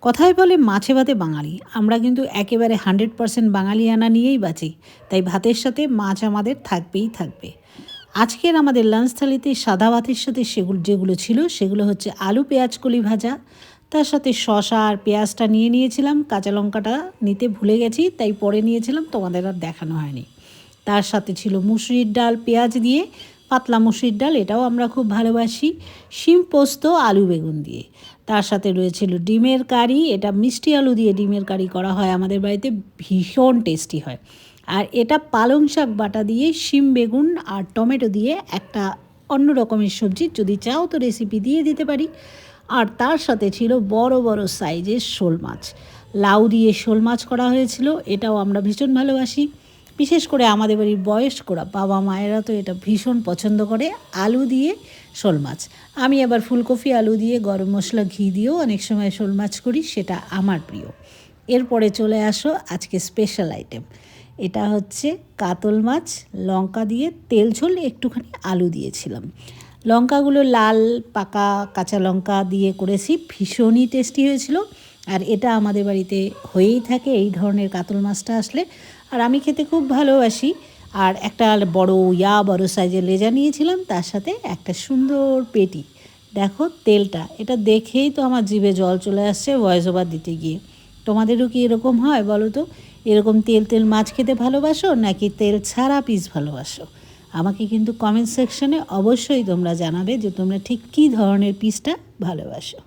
কথায় বলে মাছে ভাতে বাঙালি, আমরা কিন্তু একেবারে 100% বাঙালিয়ানা নিয়েই বাঁচি। তাই ভাতের সাথে মাছ আমাদের থাকবেই থাকবে। আজকের আমাদের লাঞ্চ থালিতে সাদা ভাতের সাথে যেগুলো ছিল সেগুলো হচ্ছে আলু পেঁয়াজ কলি ভাজা, তার সাথে শসা আর পেঁয়াজটা নিয়েছিলাম, কাঁচা লঙ্কাটা নিতে ভুলে গেছি তাই পরে নিয়েছিলাম, তোমাদের আর দেখানো হয়নি। তার সাথে ছিল মুসুরির ডাল পেঁয়াজ দিয়ে, পাতলা মুসুরির ডাল, এটাও আমরা খুব ভালোবাসি, শিম পোস্ত আলু বেগুন দিয়ে। তার সাথে রয়েছিল ডিমের কারি, এটা মিষ্টি আলু দিয়ে ডিমের কারি করা হয় আমাদের বাড়িতে, ভীষণ টেস্টি হয়। আর এটা পালং শাক বাটা দিয়ে শিম বেগুন আর টমেটো দিয়ে একটা অন্য রকমের সবজি, যদি চাও তো রেসিপি দিয়ে দিতে পারি। আর তার সাথে ছিল বড় বড় সাইজের শোল মাছ, লাউ দিয়ে শোল মাছ করা হয়েছিল, এটাও আমরা ভীষণ ভালোবাসি। বিশেষ করে আমাদের বাড়ির বয়স্করা, বাবা মায়েরা তো এটা ভীষণ পছন্দ করে, আলু দিয়ে শোল মাছ। আমি আবার ফুলকপি আলু দিয়ে গরম মশলা ঘি দিয়েও অনেক সময় শোল মাছ করি, সেটা আমার প্রিয়। এরপরে চলে আসো আজকে স্পেশাল আইটেম, এটা হচ্ছে কাতল মাছ লঙ্কা দিয়ে তেল ঝোল, একটুখানি আলু দিয়েছিলাম। লঙ্কাগুলো লাল পাকা কাঁচা লঙ্কা দিয়ে করেছি, ভীষণই টেস্টি হয়েছিল। আর এটা আমাদের বাড়িতে হয়েই থাকে এই ধরনের কাতল মাছটা আসলে, আর আমি খেতে খুব ভালোবাসি। আর একটা বড় সাইজের লেজা নিয়েছিলাম, তার সাথে একটা সুন্দর পেটি। দেখো তেলটা, এটা দেখেই তো আমার জিভে জল চলে আসছে ভয়েস ওভার দিতে গিয়ে। তোমাদেরও কি এরকম হয় বলো তো? এরকম তেল তেল মাছ খেতে ভালোবাসো নাকি তেল ছাড়া পিস ভালোবাসো? আমাকে কিন্তু কমেন্ট সেকশনে অবশ্যই তোমরা জানাবে যে তোমরা ঠিক কী ধরনের পিসটা ভালোবাসো।